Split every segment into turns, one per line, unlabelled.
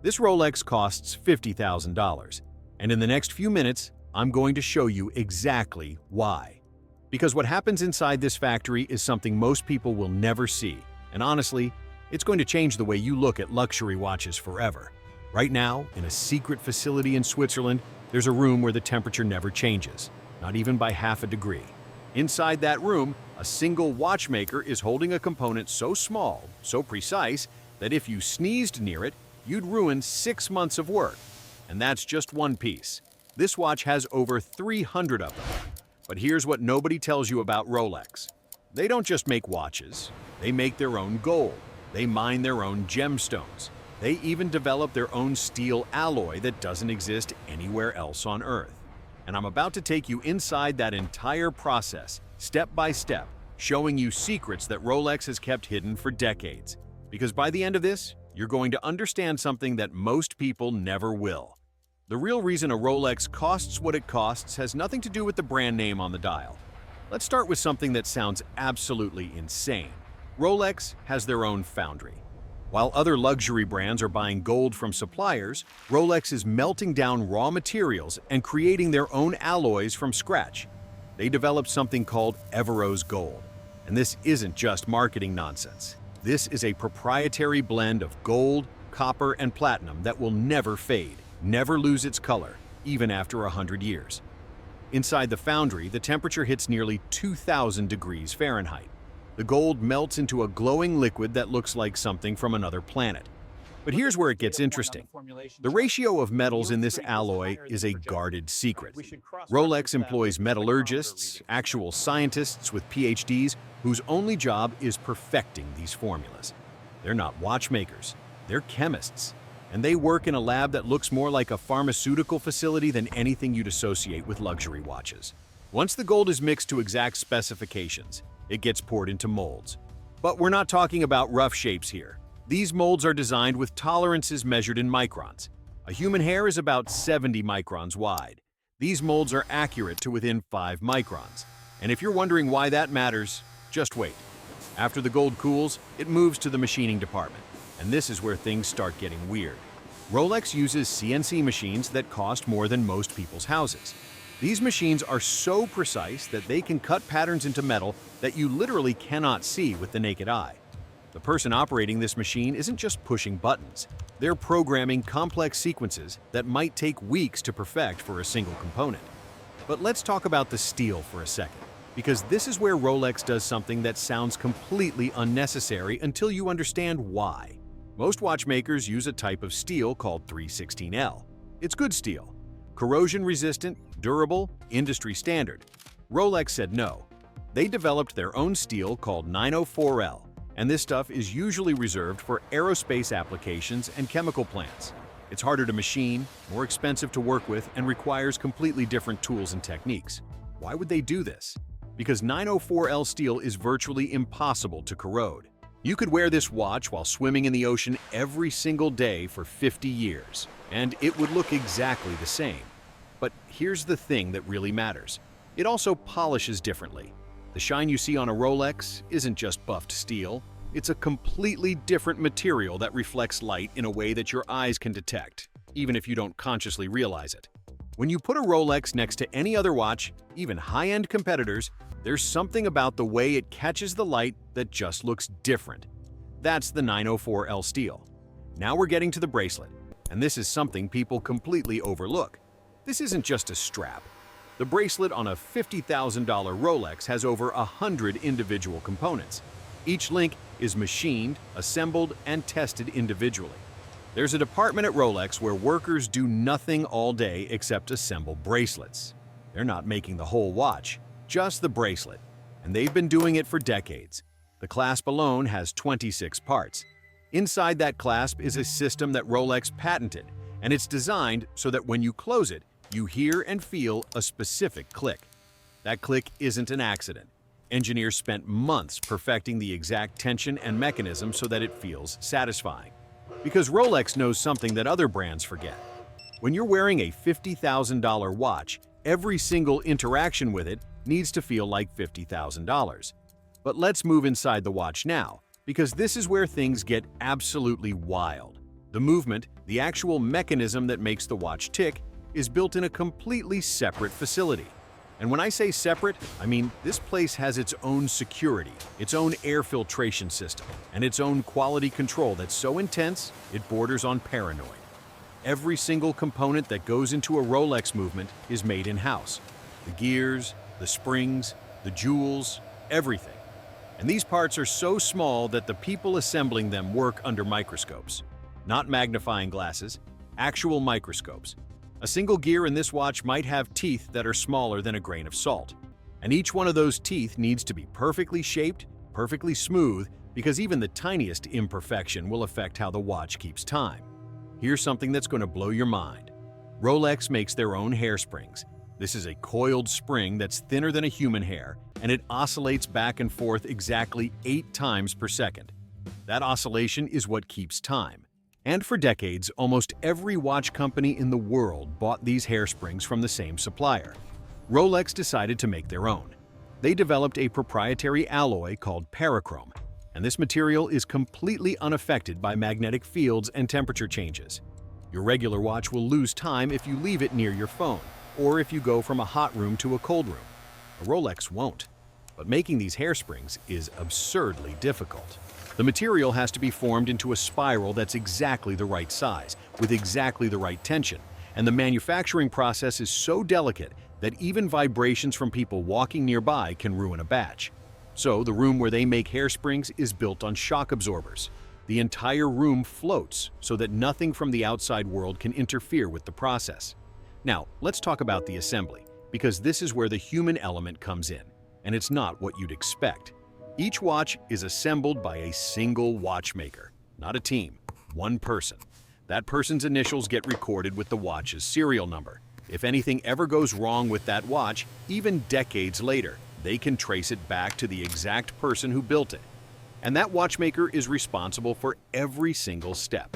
This Rolex costs $50,000, and in the next few minutes, I'm going to show you exactly why. Because what happens inside this factory is something most people will never see, and honestly, it's going to change the way you look at luxury watches forever. Right now, in a secret facility in Switzerland, there's a room where the temperature never changes, not even by half a degree. Inside that room, a single watchmaker is holding a component so small, so precise, that if you sneezed near it, you'd ruin 6 months of work. And that's just one piece. This watch has over 300 of them. But here's what nobody tells you about Rolex. They don't just make watches. They make their own gold. They mine their own gemstones. They even develop their own steel alloy that doesn't exist anywhere else on Earth. And I'm about to take you inside that entire process, step by step, showing you secrets that Rolex has kept hidden for decades. Because by the end of this, you're going to understand something that most people never will. The real reason a Rolex costs what it costs has nothing to do with the brand name on the dial. Let's start with something that sounds absolutely insane. Rolex has their own foundry. While other luxury brands are buying gold from suppliers, Rolex is melting down raw materials and creating their own alloys from scratch. They developed something called Everose Gold. And this isn't just marketing nonsense. This is a proprietary blend of gold, copper, and platinum that will never fade, never lose its color, even after 100 years. Inside the foundry, the temperature hits nearly 2,000 degrees Fahrenheit. The gold melts into a glowing liquid that looks like something from another planet. But here's where it gets interesting. The ratio of metals in this alloy is a guarded secret. Rolex employs metallurgists, actual scientists with PhDs, whose only job is perfecting these formulas. They're not watchmakers, they're chemists. And they work in a lab that looks more like a pharmaceutical facility than anything you'd associate with luxury watches. Once the gold is mixed to exact specifications, it gets poured into molds. But we're not talking about rough shapes here. These molds are designed with tolerances measured in microns. A human hair is about 70 microns wide. These molds are accurate to within 5 microns. And if you're wondering why that matters, just wait. After the gold cools, it moves to the machining department. And this is where things start getting weird. Rolex uses CNC machines that cost more than most people's houses. These machines are so precise that they can cut patterns into metal that you literally cannot see with the naked eye. The person operating this machine isn't just pushing buttons. They're programming complex sequences that might take weeks to perfect for a single component. But let's talk about the steel for a second, because this is where Rolex does something that sounds completely unnecessary until you understand why. Most watchmakers use a type of steel called 316L. It's good steel, corrosion-resistant, durable, industry standard. Rolex said no. They developed their own steel called 904L, and this stuff is usually reserved for aerospace applications and chemical plants. It's harder to machine, more expensive to work with, and requires completely different tools and techniques. Why would they do this? Because 904L steel is virtually impossible to corrode. You could wear this watch while swimming in the ocean every single day for 50 years, and it would look exactly the same. But here's the thing that really matters. It also polishes differently. The shine you see on a Rolex isn't just buffed steel. It's a completely different material that reflects light in a way that your eyes can detect, even if you don't consciously realize it. When you put a Rolex next to any other watch, even high-end competitors, there's something about the way it catches the light that just looks different. That's the 904L steel. Now we're getting to the bracelet, and this is something people completely overlook. This isn't just a strap. The bracelet on a $50,000 Rolex has over 100 individual components. Each link is machined, assembled, and tested individually. There's a department at Rolex where workers do nothing all day except assemble bracelets. They're not making the whole watch, just the bracelet, and they've been doing it for decades. The clasp alone has 26 parts. Inside that clasp is a system that Rolex patented, and it's designed so that when you close it, you hear and feel a specific click. That click isn't an accident. Engineers spent months perfecting the exact tension and mechanism so that it feels satisfying. Because Rolex knows something that other brands forget. When you're wearing a $50,000 watch, every single interaction with it needs to feel like $50,000. But let's move inside the watch now, because this is where things get absolutely wild. The movement, the actual mechanism that makes the watch tick, is built in a completely separate facility. And when I say separate, I mean this place has its own security, its own air filtration system, and its own quality control that's so intense it borders on paranoid. Every single component that goes into a Rolex movement is made in-house. The gears, the springs, the jewels, everything. And these parts are so small that the people assembling them work under microscopes. Not magnifying glasses, actual microscopes. A single gear in this watch might have teeth that are smaller than a grain of salt. And each one of those teeth needs to be perfectly shaped, perfectly smooth, because even the tiniest imperfection will affect how the watch keeps time. Here's something that's going to blow your mind. Rolex makes their own hairsprings. This is a coiled spring that's thinner than a human hair, and it oscillates back and forth exactly 8 times per second. That oscillation is what keeps time. And for decades, almost every watch company in the world bought these hairsprings from the same supplier. Rolex decided to make their own. They developed a proprietary alloy called parachrome, and this material is completely unaffected by magnetic fields and temperature changes. Your regular watch will lose time if you leave it near your phone, or if you go from a hot room to a cold room. A Rolex won't. But making these hairsprings is absurdly difficult. The material has to be formed into a spiral that's exactly the right size, with exactly the right tension, and the manufacturing process is so delicate that even vibrations from people walking nearby can ruin a batch. So the room where they make hairsprings is built on shock absorbers. The entire room floats so that nothing from the outside world can interfere with the process. Now, let's talk about the assembly, because this is where the human element comes in, and it's not what you'd expect. Each watch is assembled by a single watchmaker, not a team, one person. That person's initials get recorded with the watch's serial number. If anything ever goes wrong with that watch, even decades later, they can trace it back to the exact person who built it. And that watchmaker is responsible for every single step.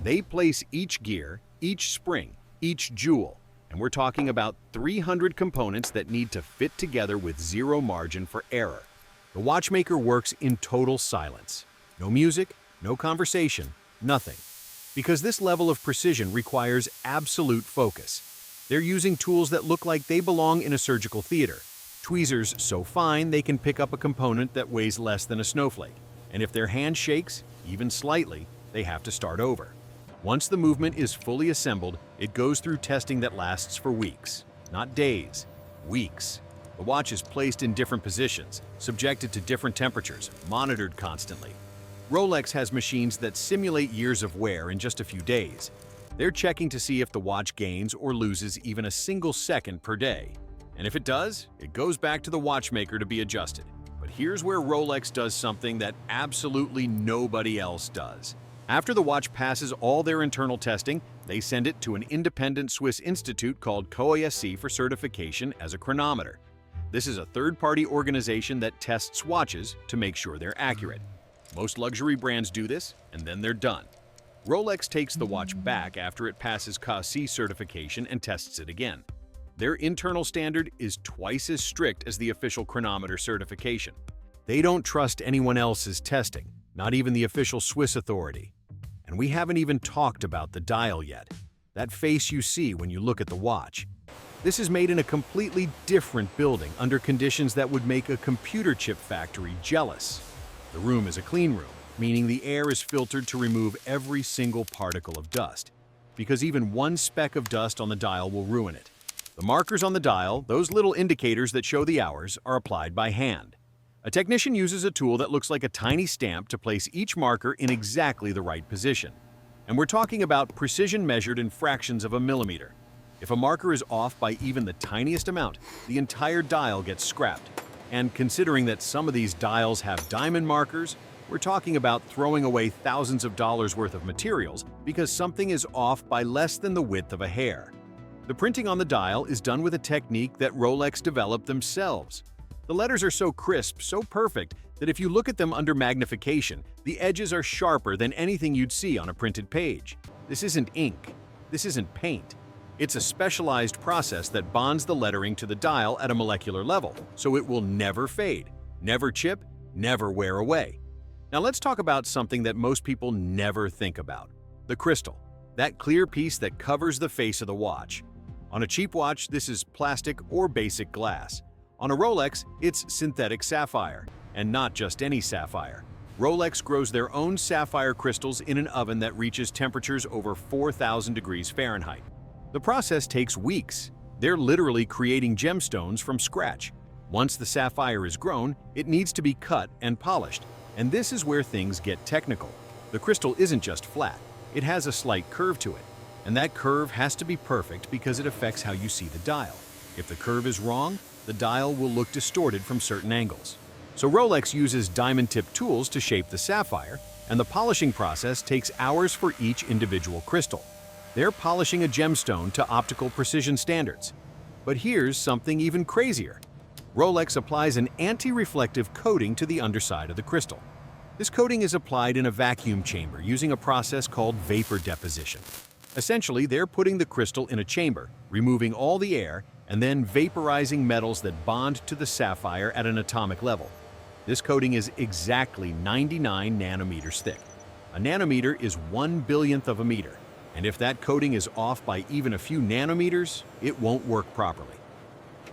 They place each gear, each spring, each jewel, and we're talking about 300 components that need to fit together with zero margin for error. The watchmaker works in total silence. No music, no conversation, nothing. Because this level of precision requires absolute focus. They're using tools that look like they belong in a surgical theater. Tweezers so fine they can pick up a component that weighs less than a snowflake. And if their hand shakes, even slightly, they have to start over. Once the movement is fully assembled, it goes through testing that lasts for weeks, not days, weeks. The watch is placed in different positions, subjected to different temperatures, monitored constantly. Rolex has machines that simulate years of wear in just a few days. They're checking to see if the watch gains or loses even a single second per day. And if it does, it goes back to the watchmaker to be adjusted. But here's where Rolex does something that absolutely nobody else does. After the watch passes all their internal testing, they send it to an independent Swiss institute called COISC for certification as a chronometer. This is a third-party organization that tests watches to make sure they're accurate. Most luxury brands do this, and then they're done. Rolex takes the watch back after it passes COISC certification and tests it again. Their internal standard is twice as strict as the official chronometer certification. They don't trust anyone else's testing, not even the official Swiss authority. And we haven't even talked about the dial yet, that face you see when you look at the watch. This is made in a completely different building under conditions that would make a computer chip factory jealous. The room is a clean room, meaning the air is filtered to remove every single particle of dust, because even one speck of dust on the dial will ruin it. The markers on the dial, those little indicators that show the hours, are applied by hand. A technician uses a tool that looks like a tiny stamp to place each marker in exactly the right position. And we're talking about precision measured in fractions of a millimeter. If a marker is off by even the tiniest amount, the entire dial gets scrapped. And considering that some of these dials have diamond markers, we're talking about throwing away thousands of dollars worth of materials because something is off by less than the width of a hair. The printing on the dial is done with a technique that Rolex developed themselves. The letters are so crisp, so perfect, that if you look at them under magnification, the edges are sharper than anything you'd see on a printed page. This isn't ink. This isn't paint. It's a specialized process that bonds the lettering to the dial at a molecular level, so it will never fade, never chip, never wear away. Now let's talk about something that most people never think about: The crystal, that clear piece that covers the face of the watch. On a cheap watch, this is plastic or basic glass. On a Rolex, it's synthetic sapphire, and not just any sapphire. Rolex grows their own sapphire crystals in an oven that reaches temperatures over 4,000 degrees Fahrenheit. The process takes weeks. They're literally creating gemstones from scratch. Once the sapphire is grown, it needs to be cut and polished, and this is where things get technical. The crystal isn't just flat, it has a slight curve to it, and that curve has to be perfect because it affects how you see the dial. If the curve is wrong, the dial will look distorted from certain angles. So Rolex uses diamond-tipped tools to shape the sapphire, and the polishing process takes hours for each individual crystal. They're polishing a gemstone to optical precision standards. But here's something even crazier. Rolex applies an anti-reflective coating to the underside of the crystal. This coating is applied in a vacuum chamber using a process called vapor deposition. Essentially, they're putting the crystal in a chamber, removing all the air, and then vaporizing metals that bond to the sapphire at an atomic level. This coating is exactly 99 nanometers thick. A nanometer is 1/1000th of a meter, and if that coating is off by even a few nanometers, it won't work properly.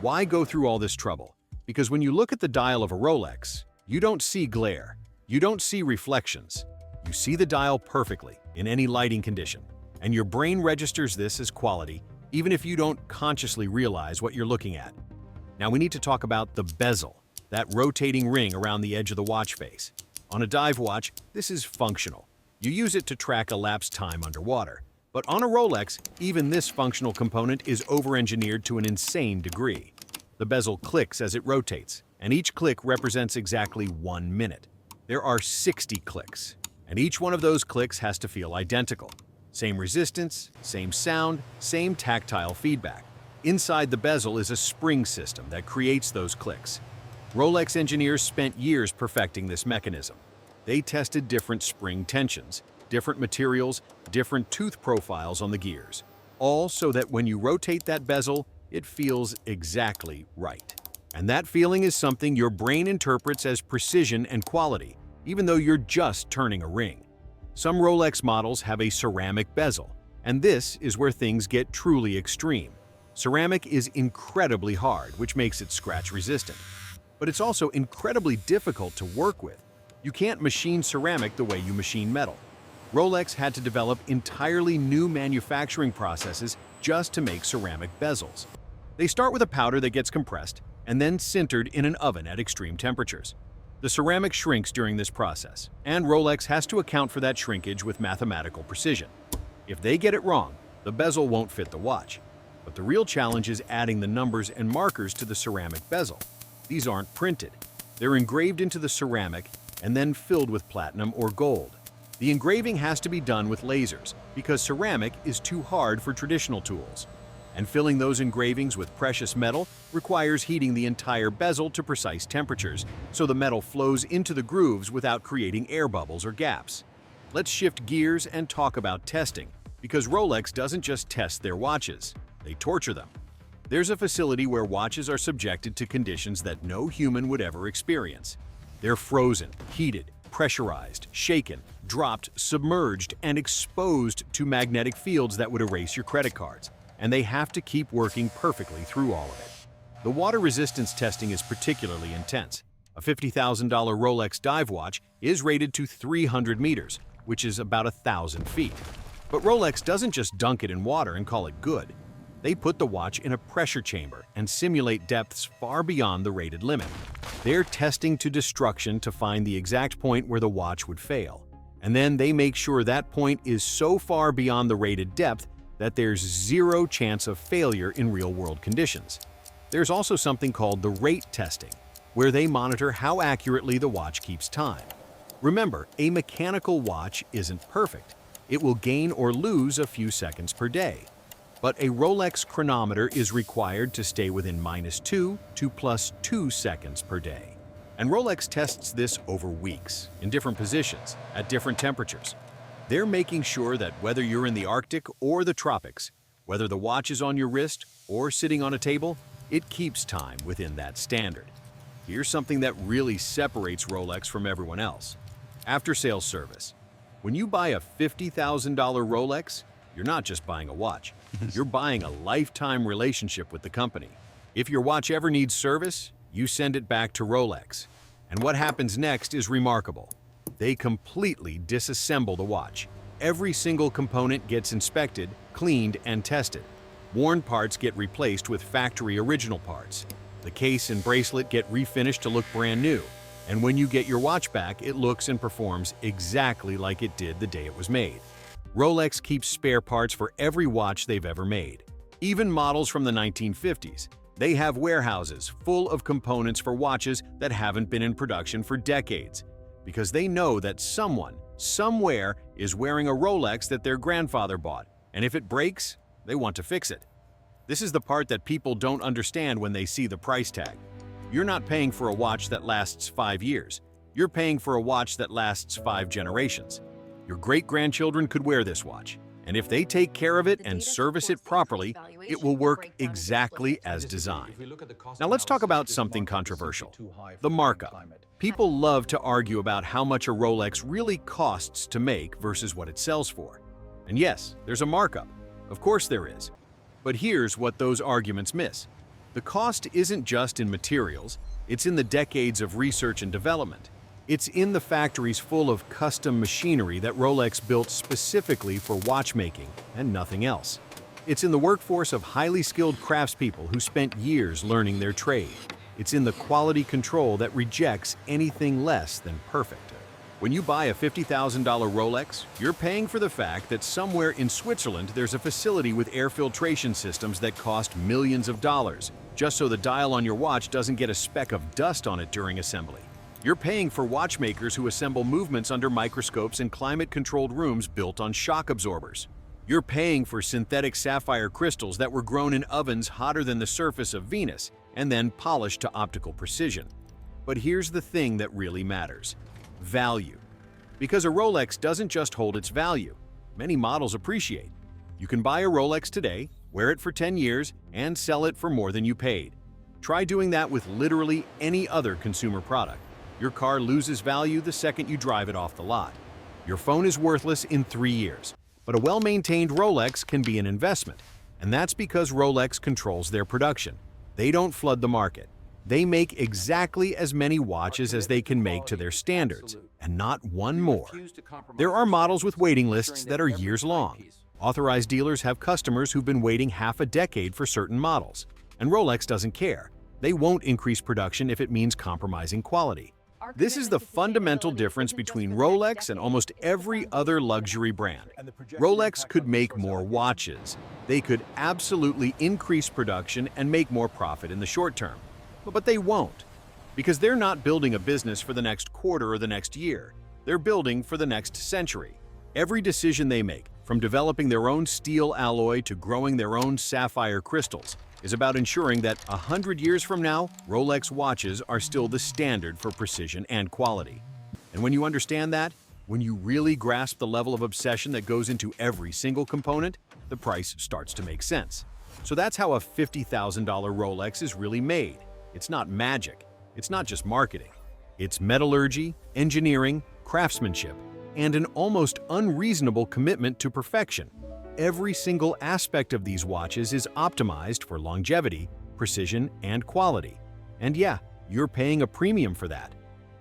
Why go through all this trouble? Because when you look at the dial of a Rolex, you don't see glare, you don't see reflections. You see the dial perfectly in any lighting condition, and your brain registers this as quality even if you don't consciously realize what you're looking at. Now we need to talk about the bezel, that rotating ring around the edge of the watch face. On a dive watch, this is functional. You use it to track elapsed time underwater. But on a Rolex, even this functional component is over-engineered to an insane degree. The bezel clicks as it rotates, and each click represents exactly 1 minute. There are 60 clicks, and each one of those clicks has to feel identical. Same resistance, same sound, same tactile feedback. Inside the bezel is a spring system that creates those clicks. Rolex engineers spent years perfecting this mechanism. They tested different spring tensions, different materials, different tooth profiles on the gears, all so that when you rotate that bezel, it feels exactly right. And that feeling is something your brain interprets as precision and quality, even though you're just turning a ring. Some Rolex models have a ceramic bezel, and this is where things get truly extreme. Ceramic is incredibly hard, which makes it scratch-resistant. But it's also incredibly difficult to work with. You can't machine ceramic the way you machine metal. Rolex had to develop entirely new manufacturing processes just to make ceramic bezels. They start with a powder that gets compressed and then sintered in an oven at extreme temperatures. The ceramic shrinks during this process, and Rolex has to account for that shrinkage with mathematical precision. If they get it wrong, the bezel won't fit the watch. But the real challenge is adding the numbers and markers to the ceramic bezel. These aren't printed. They're engraved into the ceramic and then filled with platinum or gold. The engraving has to be done with lasers because ceramic is too hard for traditional tools. And filling those engravings with precious metal requires heating the entire bezel to precise temperatures so the metal flows into the grooves without creating air bubbles or gaps. Let's shift gears and talk about testing, because Rolex doesn't just test their watches, they torture them. There's a facility where watches are subjected to conditions that no human would ever experience. They're frozen, heated, pressurized, shaken, dropped, submerged, and exposed to magnetic fields that would erase your credit cards. And they have to keep working perfectly through all of it. The water resistance testing is particularly intense. A $50,000 Rolex dive watch is rated to 300 meters, which is about 1,000 feet. But Rolex doesn't just dunk it in water and call it good. They put the watch in a pressure chamber and simulate depths far beyond the rated limit. They're testing to destruction to find the exact point where the watch would fail. And then they make sure that point is so far beyond the rated depth that there's zero chance of failure in real-world conditions. There's also something called the rate testing, where they monitor how accurately the watch keeps time. Remember, a mechanical watch isn't perfect. It will gain or lose a few seconds per day. But a Rolex chronometer is required to stay within -2 to +2 seconds per day. And Rolex tests this over weeks, in different positions, at different temperatures. They're making sure that whether you're in the Arctic or the tropics, whether the watch is on your wrist or sitting on a table, it keeps time within that standard. Here's something that really separates Rolex from everyone else: after-sales service. When you buy a $50,000 Rolex, you're not just buying a watch. You're buying a lifetime relationship with the company. If your watch ever needs service, you send it back to Rolex. And what happens next is remarkable. They completely disassemble the watch. Every single component gets inspected, cleaned, and tested. Worn parts get replaced with factory original parts. The case and bracelet get refinished to look brand new. And when you get your watch back, it looks and performs exactly like it did the day it was made. Rolex keeps spare parts for every watch they've ever made. Even models from the 1950s. They have warehouses full of components for watches that haven't been in production for decades, because they know that someone, somewhere, is wearing a Rolex that their grandfather bought, and if it breaks, they want to fix it. This is the part that people don't understand when they see the price tag. You're not paying for a watch that lasts 5 years. You're paying for a watch that lasts 5 generations. Your great-grandchildren could wear this watch, and if they take care of it and service it properly, it will work exactly as designed. Now let's talk about something controversial, the markup. People love to argue about how much a Rolex really costs to make versus what it sells for. And yes, there's a markup. Of course there is. But here's what those arguments miss. The cost isn't just in materials, it's in the decades of research and development. It's in the factories full of custom machinery that Rolex built specifically for watchmaking and nothing else. It's in the workforce of highly skilled craftspeople who spent years learning their trade. It's in the quality control that rejects anything less than perfect. When you buy a $50,000 Rolex, you're paying for the fact that somewhere in Switzerland there's a facility with air filtration systems that cost millions of dollars, just so the dial on your watch doesn't get a speck of dust on it during assembly. You're paying for watchmakers who assemble movements under microscopes in climate-controlled rooms built on shock absorbers. You're paying for synthetic sapphire crystals that were grown in ovens hotter than the surface of Venus and then polished to optical precision. But here's the thing that really matters: value. Because a Rolex doesn't just hold its value. Many models appreciate. You can buy a Rolex today, wear it for 10 years, and sell it for more than you paid. Try doing that with literally any other consumer product. Your car loses value the second you drive it off the lot. Your phone is worthless in 3 years. But a well-maintained Rolex can be an investment. And that's because Rolex controls their production. They don't flood the market. They make exactly as many watches as they can make to their standards, and not one more. There are models with waiting lists that are years long. Authorized dealers have customers who've been waiting half a decade for certain models. And Rolex doesn't care. They won't increase production if it means compromising quality. This is the fundamental difference between Rolex and almost every other luxury brand. Rolex could make more watches. They could absolutely increase production and make more profit in the short term. But they won't, because they're not building a business for the next quarter or the next year. They're building for the next century. Every decision they make, from developing their own steel alloy to growing their own sapphire crystals, is about ensuring that 100 years from now, Rolex watches are still the standard for precision and quality. And when you understand that, when you really grasp the level of obsession that goes into every single component, the price starts to make sense. So that's how a $50,000 Rolex is really made. It's not magic. It's not just marketing. It's metallurgy, engineering, craftsmanship, and an almost unreasonable commitment to perfection. Every single aspect of these watches is optimized for longevity, precision, and quality. And yeah, you're paying a premium for that.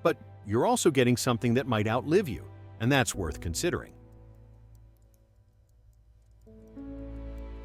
But you're also getting something that might outlive you, and that's worth considering.